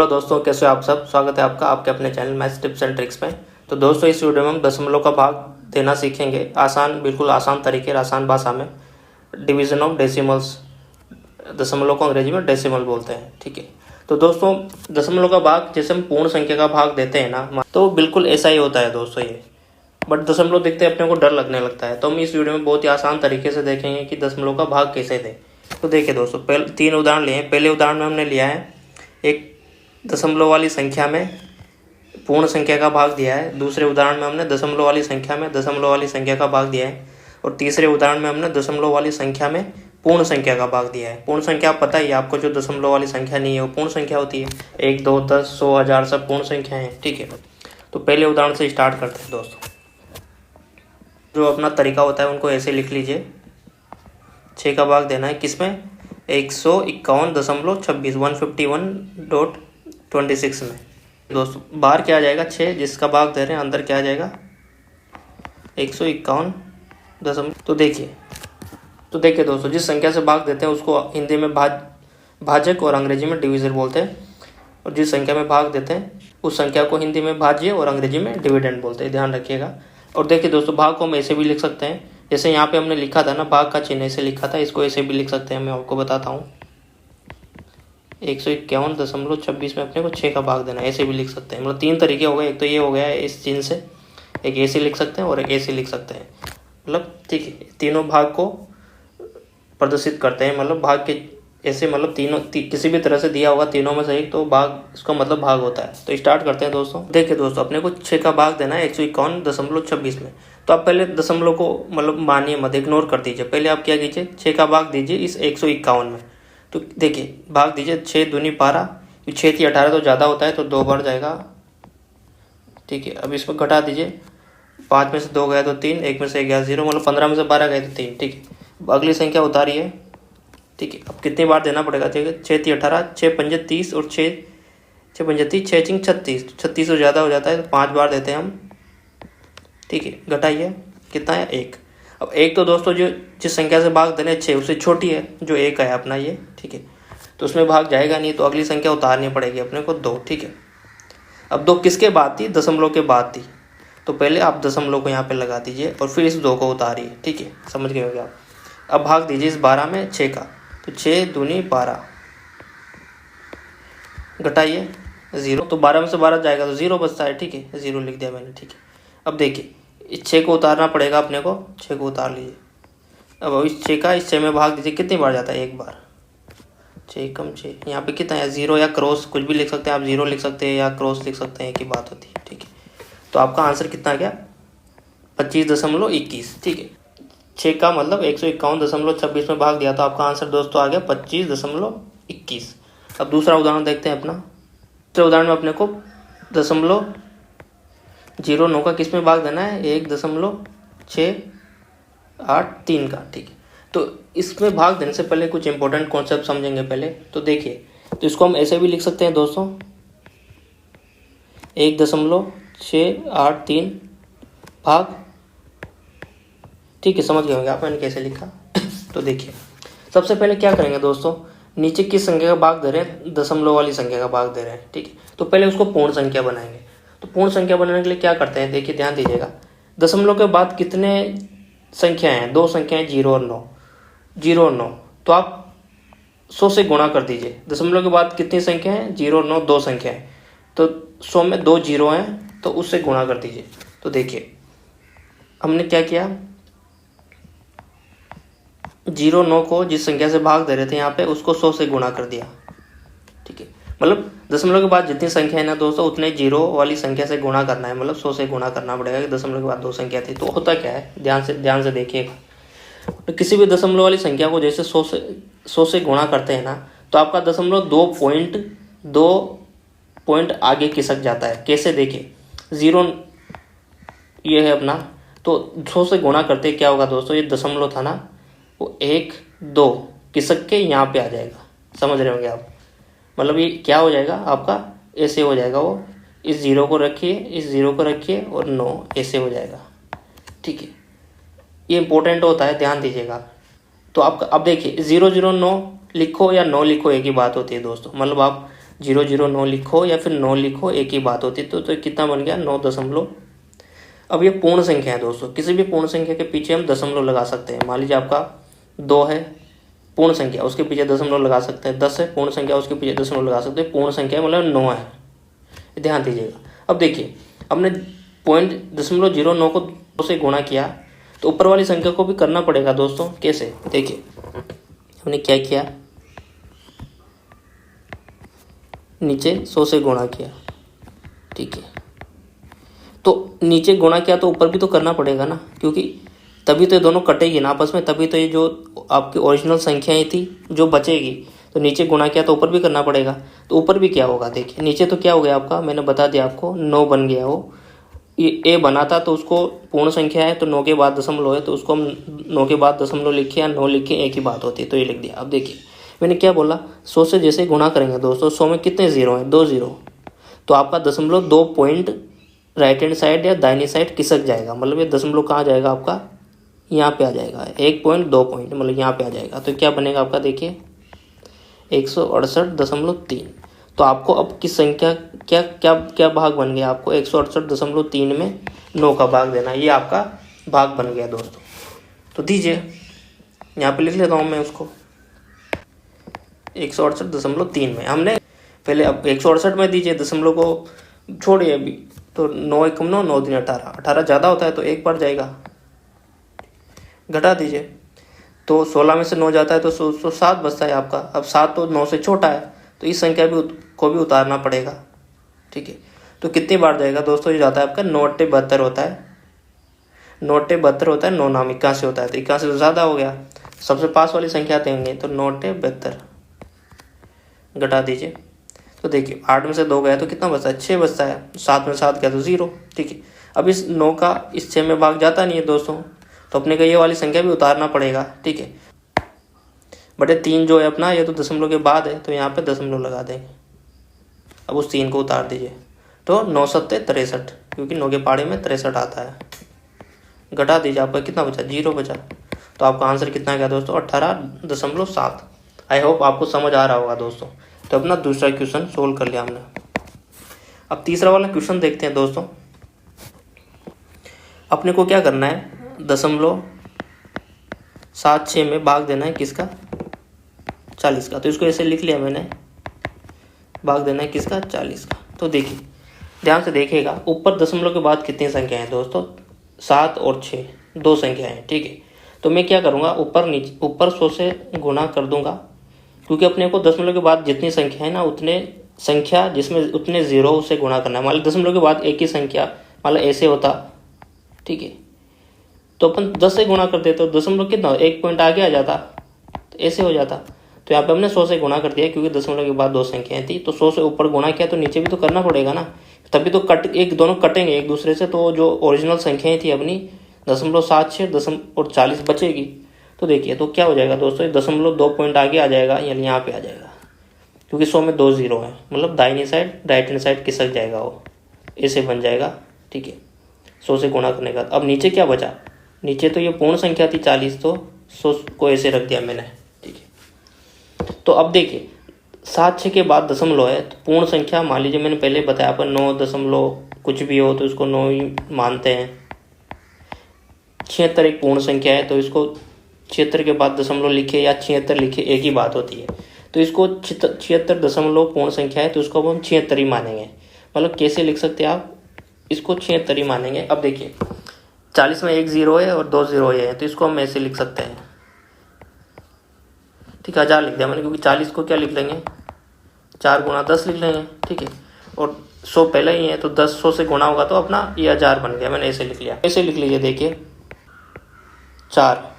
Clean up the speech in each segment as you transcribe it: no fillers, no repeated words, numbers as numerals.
Hello दोस्तों, कैसे हो आप सब। स्वागत है आपका आपके अपने channel maths tips and tricks में। तो दोस्तों, इस वीडियो में हम दशमलव का भाग देना सीखेंगे बिल्कुल आसान तरीके और आसान भाषा में। डिवीजन ऑफ डेसिमल्स, दशमलव को अंग्रेजी में डेसिमल बोलते हैं। ठीक है, तो दोस्तों दशमलव का भाग जैसे हम पूर्ण संख्या का भाग देते हैं ना, तो बिल्कुल ऐसा ही होता है दोस्तों ये। बट दशमलव देखते अपने को डर लगने लगता है, तो हम इस वीडियो में बहुत ही आसान तरीके से देखेंगे कि दशमलव का भाग कैसे दें। तो देखिए दोस्तों, पहले 3 उदाहरण लिए हैं। पहले उदाहरण में हमने लिया है एक दशमलव वाली संख्या में पूर्ण संख्या का भाग दिया है। दूसरे उदाहरण में हमने दशमलव वाली संख्या में दशमलव वाली संख्या का भाग दिया है। और तीसरे उदाहरण में हमने दशमलव वाली संख्या में पूर्ण संख्या का भाग दिया है। पूर्ण संख्या आप पता ही है आपको, जो दशमलव वाली संख्या नहीं है वो पूर्ण संख्या होती है। 1, 2, 10, 100, 1000 सब पूर्ण संख्या है। ठीक है, तो पहले उदाहरण से स्टार्ट करते हैं दोस्तों। जो अपना तरीका होता है उनको ऐसे लिख लीजिए। 6 का भाग देना है किसमें, 151.26 151.26 में। दोस्तों बाहर क्या आ जाएगा 6, जिसका भाग दे रहे हैं, अंदर क्या आ जाएगा 151 दशमलव। तो देखिए दोस्तों, जिस संख्या से भाग देते हैं उसको हिंदी में भाजक और अंग्रेजी में डिवीजर बोलते हैं। और जिस संख्या में भाग देते हैं उस संख्या को हिंदी में भाज्य और अंग्रेजी में डिविडेंड बोलते हैं, ध्यान रखिएगा। और देखिए दोस्तों, भाग को हम ऐसे भी लिख सकते हैं, जैसे यहाँ पे हमने लिखा था ना, भाग का चिन्ह ऐसे लिखा था, इसको ऐसे भी लिख सकते हैं। मैं आपको बताता हूँ, 151.26 में अपने को 6 का भाग देना, ऐसे भी लिख सकते हैं। मतलब 3 तरीके हो गए। एक तो ये हो गया है इस चिन्ह से, एक ऐसे लिख सकते हैं और एक ऐसे लिख सकते हैं। मतलब ठीक है, तीनों भाग को प्रदर्शित करते हैं। मतलब भाग के ऐसे, मतलब किसी भी तरह से दिया होगा तीनों में से एक, तो भाग इसका मतलब भाग होता है। तो स्टार्ट करते हैं दोस्तों। देखिए दोस्तों, अपने को 6 का भाग देना है 151.26 में। तो आप पहले दशमलव को मतलब मानिए मत, इग्नोर कर दीजिए। पहले आप क्या कीजिए, 6 का भाग दीजिए इस 151 में। तो देखिए भाग दीजिए 6 दूनी 12, 6 थी 18 तो ज़्यादा होता है, तो 2 बार जाएगा। ठीक है, अब इसमें घटा दीजिए, 5 में से 2 गया तो 3, 1 में से गया 0, मतलब 15 में से 12 गए तो 3। ठीक है, अब अगली संख्या उतारी है। ठीक है, अब कितनी बार देना पड़ेगा, ठीक है, 6 थी 18, 6 पंजे 30 और 6 पंजे 30, 6 चिंग 36, 36 से ज़्यादा हो जाता है तो 5 बार देते हैं हम। ठीक है, घटाइए कितना है 1। अब 1 तो दोस्तों जो जिस संख्या से भाग देने 6 उससे छोटी है, जो 1 है अपना ये। ठीक है, तो उसमें भाग जाएगा नहीं, तो अगली संख्या उतारनी पड़ेगी अपने को 2। ठीक है, अब 2 किसके बाद थी, दशमलव के बाद थी, तो पहले आप दशमलव को यहाँ पे लगा दीजिए और फिर इस 2 को उतारिए। ठीक है, समझ गए होंगे आप। अब भाग दीजिए इस 12 में 6 का, तो 6 दूनी 12, घटाइए 0, तो 12 में से 12 जाएगा तो 0 बचता है। ठीक है, 0 लिख दिया मैंने। ठीक है, अब देखिए इस 6 को उतारना पड़ेगा अपने को, 6 को उतार लीजिए। अब इस 6 का इस 6 में भाग दीजिए, कितनी बार जाता है, 1 बार। 6 कम 6, यहाँ पे कितना है 0 या क्रॉस कुछ भी लिख सकते हैं आप, 0 लिख सकते हैं या क्रॉस लिख सकते हैं, एक ही बात होती है। ठीक है, तो आपका आंसर कितना आ गया 25.21। ठीक है, 6 का मतलब 151.26 में भाग दिया, तो आपका आंसर दोस्तों आ गया 25.21। अब दूसरा उदाहरण देखते हैं अपना। दूसरे उदाहरण में अपने को 0.09 का किस में भाग देना है, 1.683 का। ठीक है, तो इसमें भाग देने से पहले कुछ इंपॉर्टेंट कॉन्सेप्ट समझेंगे पहले। तो देखिए, तो इसको हम ऐसे भी लिख सकते हैं दोस्तों, 1.683 भाग। ठीक है, समझ गए होंगे आप मैंने कैसे लिखा। तो देखिए सबसे पहले क्या करेंगे दोस्तों, नीचे किस संख्या का भाग दे रहे हैं, दशमलव वाली संख्या का भाग दे रहे हैं। ठीक है, तो पहले उसको पूर्ण संख्या बनाएंगे। तो पूर्ण संख्या बनाने के लिए क्या करते हैं, देखिए ध्यान दीजिएगा। दशमलव के बाद कितने संख्याएं हैं, 2 संख्याएं 0 और 9, 0 और 9, तो आप 100 से गुणा कर दीजिए। दशमलव के बाद कितनी संख्या है, 0 और 9, 2 संख्या है, तो 100 में 2 0 हैं तो उससे गुणा कर दीजिए। तो देखिए हमने क्या किया, 0-9 को जिस संख्या से भाग दे रहे थे यहाँ पे, उसको 100 से गुणा कर दिया। ठीक है, मतलब दशमलव के बाद जितनी संख्या है ना दोस्तों, उतने 0 वाली संख्या से गुणा करना है, मतलब 100 से गुणा करना पड़ेगा। कि दशमलव के बाद 2 संख्या थी, तो होता क्या है, ध्यान से देखिएगा। तो किसी भी दशमलव वाली संख्या को जैसे 100 से गुणा करते हैं ना, तो आपका दशमलव 2 पॉइंट आगे खिसक जाता है। कैसे, देखिए 0 ये है अपना, तो 100 से गुणा करते क्या होगा दोस्तों, ये दशमलव था ना, वो 1 2 खिसक के यहाँ पे आ जाएगा। समझ रहे होंगे आप, मतलब ये क्या हो जाएगा आपका, ऐसे हो जाएगा वो, इस 0 को रखिए, इस 0 को रखिए और 9 ऐसे हो जाएगा। ठीक है, ये इंपॉर्टेंट होता है, ध्यान दीजिएगा। तो आपका अब देखिए 009 लिखो या 9 लिखो, एक ही बात होती है दोस्तों। मतलब आप 009 लिखो या फिर 9 लिखो, एक ही बात होती है। तो कितना बन गया 9 अब ये पूर्ण संख्या है दोस्तों, किसी भी पूर्ण संख्या के पीछे हम दशमलव लगा सकते हैं। मान लीजिए आपका 2 है पूर्ण संख्या, उसके पीछे दशमलव लगा सकते हैं। 10 है पूर्ण संख्या, उसके पीछे दशमलव लगा सकते हैं। पूर्ण संख्या मतलब 9 है, ध्यान दीजिएगा। अब देखिए हमने 0.09 को 2 से गुणा किया, तो ऊपर वाली संख्या को भी करना पड़ेगा दोस्तों। कैसे, देखिए हमने क्या किया, नीचे 100 से गुणा किया, ठीक है। तो नीचे गुणा किया तो ऊपर भी तो करना पड़ेगा ना, क्योंकि तभी तो ये दोनों कटेगी ना आपस में, तभी तो ये जो आपकी ओरिजिनल संख्याएं थी जो बचेगी। तो नीचे गुणा किया तो ऊपर भी करना पड़ेगा। तो ऊपर भी क्या होगा, देखिए नीचे तो क्या हो गया आपका, मैंने बता दिया आपको, 9 बन गया। वो ये ए बना था तो उसको पूर्ण संख्या है तो 9 के बाद दशमलव है, तो उसको हम 9 के बाद दशमलव लिखे या 9 लिखे, एक ही बात होती है, तो ये लिख दिया। अब देखिए मैंने क्या बोला, 100 से जैसे गुणा करेंगे दोस्तों, 100 में कितने जीरो हैं, 2 जीरो, तो आपका दशमलव 2 पॉइंट राइट हैंड साइड या दाहिनी साइड खिसक जाएगा। मतलब ये दशमलव कहाँ जाएगा आपका, यहाँ पे आ जाएगा, 1 पॉइंट 2 पॉइंट मतलब यहाँ पे आ जाएगा। तो क्या बनेगा आपका, देखिए 168.3। तो आपको अब किस संख्या क्या क्या क्या भाग बन गया, आपको 168.3 में 9 का भाग देना, ये आपका भाग बन गया दोस्तों। तो दीजिए, यहाँ पे लिख लेता हूँ मैं उसको, 168.3 में हमने पहले, अब 168 में दीजिए, दशमलव को छोड़िए अभी। तो 9 एकम 9, 9 दूनी 18, 18 ज़्यादा होता है तो एक बार जाएगा, घटा दीजिए। तो 16 में से 9 जाता है तो 7 बचता है आपका। अब 7 तो 9 से छोटा है, तो इस संख्या को भी उतारना पड़ेगा, ठीक है। तो कितनी बार जाएगा दोस्तों, ये जाता है आपका 9 8 72 होता है, 9 8 72 होता है, 9 नाम 81 होता है, तो 81 तो ज़्यादा हो गया। सबसे पास वाली संख्या देंगे तो 9 8 72, घटा दीजिए। तो देखिए 8 में से 2 गया तो कितना बचता है, 6 बचता है। 7 में 7 गया तो 0, ठीक है। अब इस 9 का इस 6 में भाग जाता नहीं है दोस्तों, तो अपने को ये वाली संख्या भी उतारना पड़ेगा, ठीक है। बटे 3 जो है अपना, ये तो दशमलव के बाद है, तो यहाँ पे दशमलव लगा देंगे। अब उस 3 को उतार दीजिए, तो 9 सत्ते 63, क्योंकि 9 के पहाड़े में 63 आता है। घटा दीजिए, आपका कितना बचा, 0 बचा। तो आपका आंसर कितना गया दोस्तों, 18.7। आई होप आपको समझ आ रहा होगा दोस्तों। तो अपना दूसरा क्वेश्चन सोल्व कर लिया हमने। अब तीसरा वाला क्वेश्चन देखते हैं दोस्तों। अपने को क्या करना है, 0.76 में भाग देना है किसका, 40 का। तो इसको ऐसे लिख लिया मैंने, भाग देना है किसका, 40 का। तो देखिए ध्यान से देखिएगा, ऊपर दशमलव के बाद कितनी संख्या है दोस्तों, 7 और 6, 2 संख्या है, ठीक है। तो मैं क्या करूँगा, ऊपर 100 से गुणा कर दूंगा, क्योंकि अपने को दशमलव के बाद जितनी संख्या है ना, उतने संख्या जिसमें उतने जीरो से गुणा करना है। मान लो दशमलव के बाद एक ही संख्या, मान लो ऐसे होता, ठीक है, तो अपन 10 से गुणा कर देते, तो दशमलव कितना, 1 पॉइंट आगे आ जाता, तो ऐसे हो जाता। तो यहाँ पे हमने 100 से गुणा कर दिया, क्योंकि दशमलव के बाद 2 संख्याएं थी, तो 100 से ऊपर गुणा किया, तो नीचे भी तो करना पड़ेगा ना, तभी तो दोनों कटेंगे एक दूसरे से। तो जो ओरिजिनल संख्याएं थी अपनी 0.76 और 40 बचेगी। तो देखिए तो क्या हो जाएगा दोस्तों, 0.2 पॉइंट आगे आ जाएगा, यानी यहाँ पे आ जाएगा, क्योंकि 100 में 2 जीरो है, मतलब दाहिनी साइड राइट हैंड साइड खिसक जाएगा, वो ऐसे बन जाएगा, ठीक है, 100 से गुणा करने का। अब नीचे क्या बचा, नीचे तो ये पूर्ण संख्या थी 40, तो 100 को ऐसे रख दिया मैंने, ठीक है। तो अब देखिए 7 6 के बाद दशमलव है, तो पूर्ण संख्या मान लीजिए, मैंने पहले बताया अपन 9 दशमलव कुछ भी हो तो इसको 9 ही मानते हैं। 76 एक पूर्ण संख्या है, तो इसको 76 के बाद दशमलव लिखे या 76 लिखे, एक ही बात होती है। तो इसको 76 दशमलव पूर्ण संख्या है, तो इसको अब हम 76 ही मानेंगे। मतलब कैसे लिख सकते हैं आप, इसको 76 ही मानेंगे। अब देखिए 40 में 1 जीरो है और 2 जीरो है, तो इसको हम ऐसे लिख सकते हैं, ठीक है। 1000 लिख दिया मैंने, क्योंकि 40 को क्या लिख लेंगे, 4 गुणा 10 लिख लेंगे, ठीक है। और 100 पहले ही है, तो 10 100 से गुणा होगा तो अपना ये 1000 बन गया, मैंने ऐसे लिख लिया। ऐसे लिख लीजिए, देखिए 4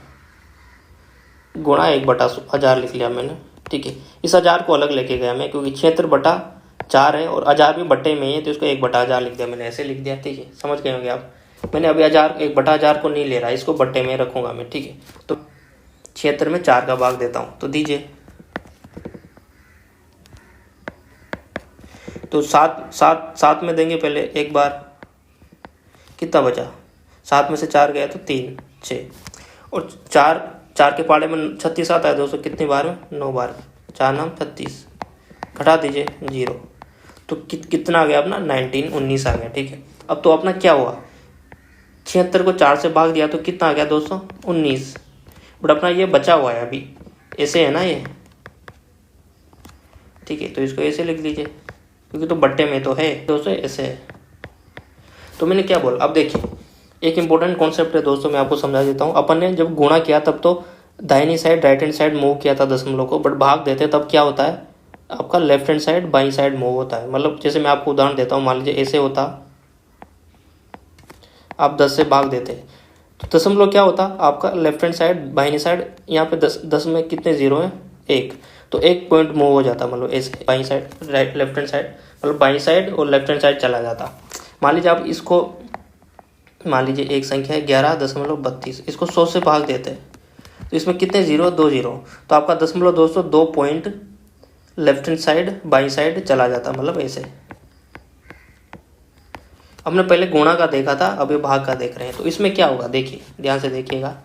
गुणा 1/1000 लिख लिया मैंने, ठीक है। इस 1000 को अलग लेके गया मैं, क्योंकि 76/4 है और 1000 भी बट्टे में ही है, तो इसको 1/1000 लिख दिया मैंने, ऐसे लिख दिया, ठीक है। समझ गए होंगे आप। मैंने अभी 1/1000 को नहीं ले रहा, इसको बट्टे में रखूंगा मैं, ठीक है। तो 76 में 4 का भाग देता हूँ, तो दीजिए। तो 7 में देंगे पहले एक बार, कितना बचा, 7 में से 4 गया तो 3 6, और 4 के पाड़े में 36 आता है दोस्तों, कितनी बार में, 9 बार, 4 नाम 36, घटा दीजिए 0, तो कितना आ गया अपना 19 19 आ गया। ठीक है, अब तो अपना क्या हुआ, 76 को 4 से भाग दिया तो कितना आ गया दोस्तों 19। बट अपना ये बचा हुआ है अभी, ऐसे है ना ये, ठीक है, तो इसको ऐसे लिख लीजिए क्योंकि तो बट्टे में तो है दोस्तों, ऐसे है। तो मैंने क्या बोला, अब देखिए एक इंपॉर्टेंट कॉन्सेप्ट है दोस्तों, मैं आपको समझा देता हूँ। अपन ने जब गुणा किया तब तो दाहिनी side right hand side move किया था दशमलव को, बट भाग देते तब क्या होता है, आपका left hand side by side move होता है। मतलब जैसे मैं आपको उदाहरण देता हूँ, मान लीजिए ऐसे होता, आप 10 से भाग देते तो दशमलव क्या होता, आपका लेफ्ट हैंड साइड बाहिनी साइड, यहाँ पे 10 में कितने जीरो हैं 1, तो 1 पॉइंट मूव हो जाता, मतलब ऐसे by side right left hand side, मतलब बाई साइड और लेफ्ट हैंड साइड चला जाता। मान लीजिए आप इसको, मान लीजिए एक संख्या है 11.32, इसको 100 से भाग देते हैं तो इसमें कितने जीरो, 2 जीरो, तो आपका दशमलव दोस्तों 2 point left hand side by side चला जाता, मतलब ऐसे। हमने पहले गुणा का देखा था, अब ये भाग का देख रहे हैं। तो इसमें क्या होगा, देखिए ध्यान से देखिएगा,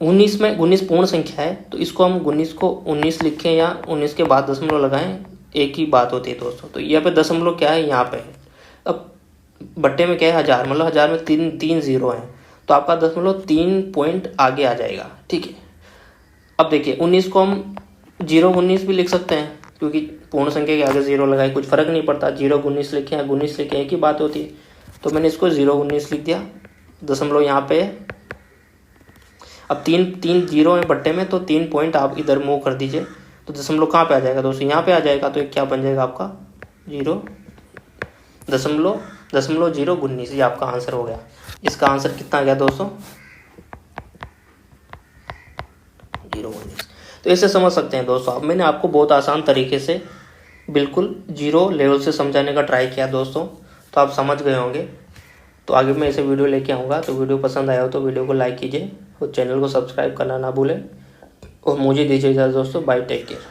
19 में 19 पूर्ण संख्या है, तो इसको हम 19 को 19 लिखें या 19 के बाद दशमलव लगाएं, एक ही बात होती है दोस्तों। तो यहाँ पे दशमलव क्या है, यहाँ पे है। अब बट्टे में क्या है 1000, मतलब 1000 में तीन जीरो हैं, तो आपका दशमलव 3 पॉइंट आगे आ जाएगा। ठीक है, अब देखिए 19 को हम 0 19 भी लिख सकते हैं, क्योंकि पूर्ण संख्या के आगे 0 लगाए कुछ फर्क नहीं पड़ता, 0 19 लिखे या 19 लिखे एक ही बात होती है। तो मैंने इसको 0 19 लिख दिया, दशमलव यहाँ पे है। अब तीन जीरो है बट्टे में, तो 3 पॉइंट आप इधर मूव कर दीजिए, तो दशमलव कहाँ पे आ जाएगा दोस्तों, यहाँ पे आ जाएगा। तो ये क्या बन जाएगा आपका 0.019, ये आपका आंसर हो गया। इसका आंसर कितना आ गया दोस्तों 0.19। तो ऐसे समझ सकते हैं दोस्तों। अब मैंने आपको बहुत आसान तरीके से बिल्कुल जीरो लेवल से समझाने का ट्राई किया दोस्तों, तो आप समझ गए होंगे। तो आगे मैं ऐसे वीडियो लेके आऊँगा, तो वीडियो पसंद आया हो तो वीडियो को लाइक कीजिए और चैनल को सब्सक्राइब करना ना भूलें। और मुझे दीजिए इजाज़त दोस्तों, बाय, टेक केयर।